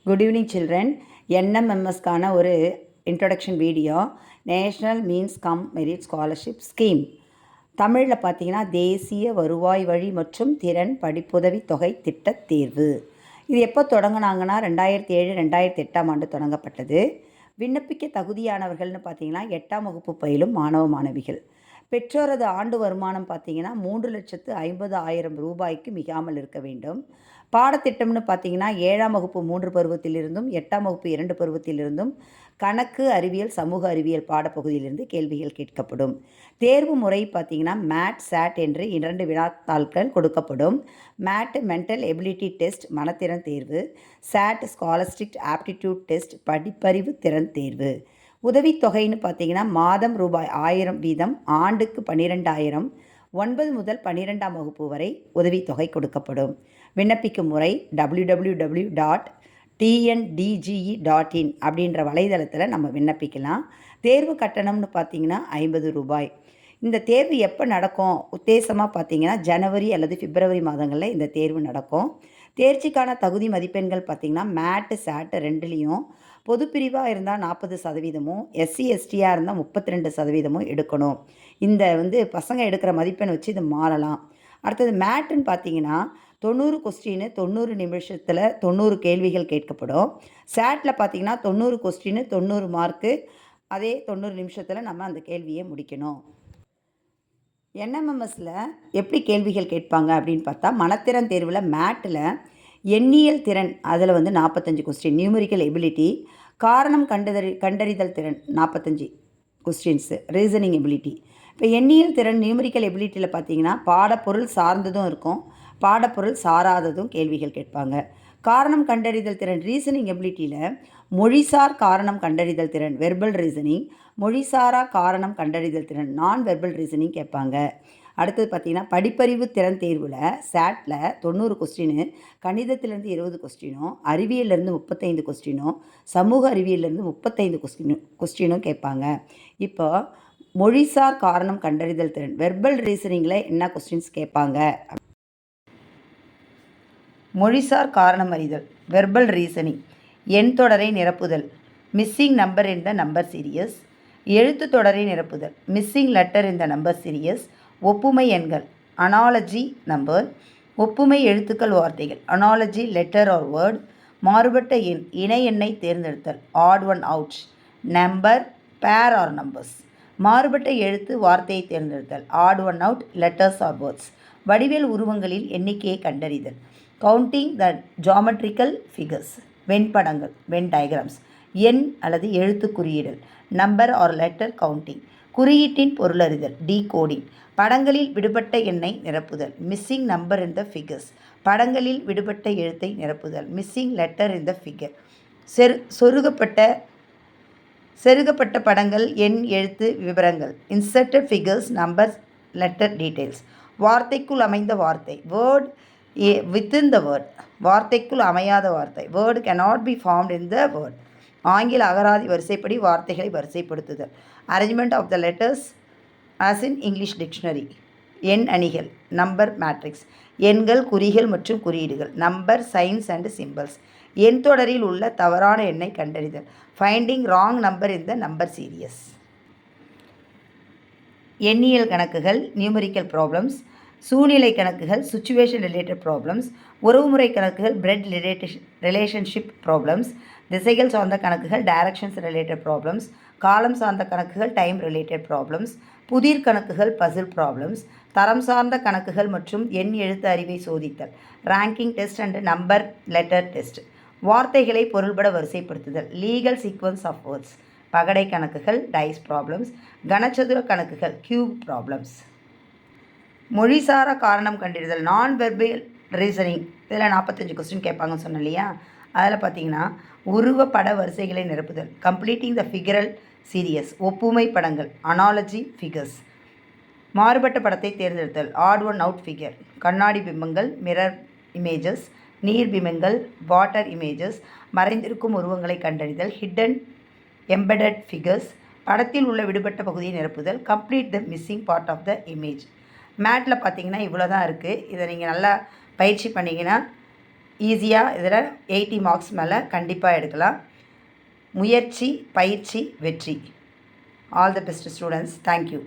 Good evening children. என்எம்எம்எஸ்க்கான ஒரு introduction video. National means cum merit scholarship scheme. தமிழில் பார்த்தீங்கன்னா தேசிய வருவாய் வழி மற்றும் திறன் படிப்புதவி தொகை திட்டத் தேர்வு. இது எப்போ தொடங்கினாங்கன்னா 2007 2008ஆம் ஆண்டு தொடங்கப்பட்டது. விண்ணப்பிக்க தகுதியானவர்கள்னு பார்த்தீங்கன்னா 8ஆம் வகுப்பு பயிலும் மாணவ மாணவிகள். பெற்றோரது ஆண்டு வருமானம் பார்த்தீங்கன்னா 3,50,000 ரூபாய்க்கு மிகாமல் இருக்க வேண்டும். பாடத்திட்டம்னு பார்த்தீங்கன்னா 7ஆம் வகுப்பு 3 பருவத்திலிருந்தும் 8ஆம் வகுப்பு 2 பருவத்திலிருந்தும் கணக்கு, அறிவியல், சமூக அறிவியல் பாடப்பகுதியிலிருந்து கேள்விகள் கேட்கப்படும். தேர்வு முறை பார்த்தீங்கன்னா மேட், சாட் என்று 2 வினாத்தாள்கள் கொடுக்கப்படும். மேட் மென்டல் எபிலிட்டி டெஸ்ட் மனத்திறன் தேர்வு, சாட் ஸ்காலஸ்டிக் ஆப்டிடியூட் டெஸ்ட் படிப்பறிவு திறன் தேர்வு. உதவித்தொகைன்னு பார்த்தீங்கன்னா மாதம் ரூபாய் 1000 வீதம், ஆண்டுக்கு 12,000, 9 முதல் 12ஆம் வகுப்பு வரை உதவித்தொகை கொடுக்கப்படும். விண்ணப்பிக்கும் முறை www.tndge.in அப்படின்ற வலைதளத்தில் நம்ம விண்ணப்பிக்கலாம். தேர்வு கட்டணம்னு பார்த்தீங்கன்னா 50 ரூபாய். இந்த தேர்வு எப்போ நடக்கும்? உத்தேசமாக பார்த்தீங்கன்னா ஜனவரி அல்லது பிப்ரவரி மாதங்களில் இந்த தேர்வு நடக்கும். தேர்ச்சிக்கான தகுதி மதிப்பெண்கள் பார்த்திங்கன்னா மேட்டு, சாட்டு ரெண்டுலேயும் பொதுப்பிரிவாக இருந்தால் 40%, எஸ்சி எஸ்டியாக இருந்தால் 32% எடுக்கணும். இந்த பசங்க எடுக்கிற மதிப்பெண் வச்சு இது மாறலாம். அடுத்தது மேட்டுன்னு பார்த்தீங்கன்னா 90 கொஸ்டின் 90 நிமிஷத்தில் 90 கேள்விகள் கேட்கப்படும். சாட்டில் பார்த்தீங்கன்னா 90 கொஸ்டின் 90 மார்க்கு, அதே 90 நிமிஷத்தில் நம்ம அந்த கேள்வியை முடிக்கணும். என்எம்எம்எஸில் எப்படி கேள்விகள் கேட்பாங்க அப்படின்னு பார்த்தா, மனத்திறன் தேர்வில் மேட்டில் எண்ணியல் திறன் அதில் 45 கொஸ்டின், நியூமரிக்கல் எபிலிட்டி, காரணம் கண்டறிதல் திறன் 45 கொஸ்டின்ஸு, ரீசனிங் எபிலிட்டி. இப்போ எண்ணியல் திறன் நியூமரிக்கல் எபிலிட்டியில் பார்த்தீங்கன்னா பாடப்பொருள் சார்ந்ததும் இருக்கும், பாடப்பொருள் சாராததும் கேள்விகள் கேட்பாங்க. காரணம் கண்டறிதல் திறன் ரீசனிங் எபிலிட்டியில் மொழிசார் காரணம் கண்டறிதல் திறன் வெர்பல் ரீசனிங், மொழிசாரா காரணம் கண்டறிதல் திறன் நான் வெர்பல் ரீசனிங் கேட்பாங்க. அடுத்தது பார்த்திங்கன்னா படிப்பறிவு திறன் தேர்வில் சாட்டில் 90 கொஸ்டின், கணிதத்திலேருந்து 20 கொஸ்டினும், அறிவியலேருந்து 35 கொஸ்டினும், சமூக அறிவியலேருந்து 35 கொஸ்டினும் கேட்பாங்க. இப்போ மொழிசார் காரணம் கண்டறிதல் திறன் வெர்பல் ரீசனிங்கில் என்ன கொஸ்டின்ஸ் கேட்பாங்க? மொழிசார் காரணம் அறிதல் வெர்பல் ரீசனிங், எண் தொடரை நிரப்புதல், missing number in the number serious, எழுத்து தொடரை நிரப்புதல், missing letter in the number serious, ஒப்புமை எண்கள் அனாலஜி நம்பர், ஒப்புமை எழுத்துக்கள் வார்த்தைகள் அனாலஜி லெட்டர் ஆர் வேர்ட், மாறுபட்ட எண் இணை எண்ணை தேர்ந்தெடுத்தல் odd one out, number pair or numbers, மாறுபட்ட எழுத்து வார்த்தையை தேர்ந்தெடுத்தல் odd one out letters or words, வடிவேல் உருவங்களில் எண்ணிக்கையை கண்டறிதல், கவுண்டிங் த ஜாமெட்ரிக்கல் ஃபிகர்ஸ், வெண்படங்கள் வென் டயக்ராம்ஸ், எண் அல்லது எழுத்து குறியீடல் நம்பர் ஆர் லெட்டர் கவுண்டிங், குறியீட்டின் பொருளறிதல் டீகோடிங், படங்களில் விடுபட்ட எண்ணை நிரப்புதல் missing number in the figures, படங்களில் விடுபட்ட எழுத்தை நிரப்புதல் missing letter in the figure, செருகப்பட்ட படங்கள் எண் எழுத்து விவரங்கள் inserted figures numbers letter details, வார்த்தைக்குள் அமைந்த வார்த்தை வேர்ட் within the word, வார்த்தைக்குள் அமையாத வார்த்தை word cannot be formed in the word, ஆங்கில அகராதி வரிசைப்படி வார்த்தைகளை வரிசைப்படுத்துதல், arrangement of the letters as in English dictionary, எண் அணிகள் நம்பர் மேட்ரிக்ஸ், எண்கள் குறிகள் மற்றும் குறியீடுகள் நம்பர் சைன்ஸ் அண்ட் சிம்பிள்ஸ், எண் தொடரில் உள்ள தவறான எண்ணை கண்டறிதல் finding wrong number in the number serious, எண்ணியல் கணக்குகள் நியூமரிக்கல் ப்ராப்ளம்ஸ், சூழ்நிலை கணக்குகள் சுச்சுவேஷன் ரிலேட்டட் ப்ராப்ளம்ஸ், உறவுமுறை கணக்குகள் பிரெட் ரிலேஷன்ஷிப் ப்ராப்ளம்ஸ், திசைகள் சார்ந்த கணக்குகள் டைரக்ஷன்ஸ் ரிலேட்டட் ப்ராப்ளம்ஸ், காலம் சார்ந்த கணக்குகள் டைம் ரிலேட்டட் ப்ராப்ளம்ஸ், புதிர் கணக்குகள் பசில் ப்ராப்ளம்ஸ், தரம் சார்ந்த கணக்குகள் மற்றும் எண் எழுத்து அறிவை சோதித்தல் ranking test and number letter test, வார்த்தைகளை பொருள்பட வரிசைப்படுத்துதல் லீகல் சீக்வன்ஸ் ஆஃப் வேர்ட்ஸ், பகடை கணக்குகள் டைஸ் ப்ராப்ளம்ஸ், கனச்சதுர கணக்குகள் கியூப் ப்ராப்ளம்ஸ். மொழிசார காரணம் கண்டறிதல் நான் வெர்பல் ரீசனிங் இதில் 45 கொஸ்டின் கேட்பாங்கன்னு சொன்னேன் இல்லையா? அதில் பார்த்தீங்கன்னா உருவ பட வரிசைகளை நிரப்புதல் கம்ப்ளீட்டிங் த ஃபிகரல் சீரியஸ், ஒப்புமை படங்கள் அனாலஜி ஃபிகர்ஸ், மாறுபட்ட படத்தை தேர்ந்தெடுத்தல் ஆட் ஒன் அவுட் ஃபிகர், கண்ணாடி பிம்பங்கள் மிரர் இமேஜஸ், நீர் பிம்பங்கள் வாட்டர் இமேஜஸ், மறைந்திருக்கும் உருவங்களை கண்டறிதல் ஹிடன் எம்பெடட் ஃபிகர்ஸ், படத்தில் உள்ள விடுபட்ட பகுதியை நிரப்புதல் complete the missing part of the image. மேட்டில் பார்த்தீங்கன்னா இவ்வளோ தான் இருக்குது. இதை நீங்கள் நல்லா பயிற்சி பண்ணிங்கன்னா ஈஸியாக இதில் 80 மார்க்ஸ் மேலே கண்டிப்பாக எடுக்கலாம். முயற்சி, பயிற்சி, வெற்றி. All the best students. Thank you.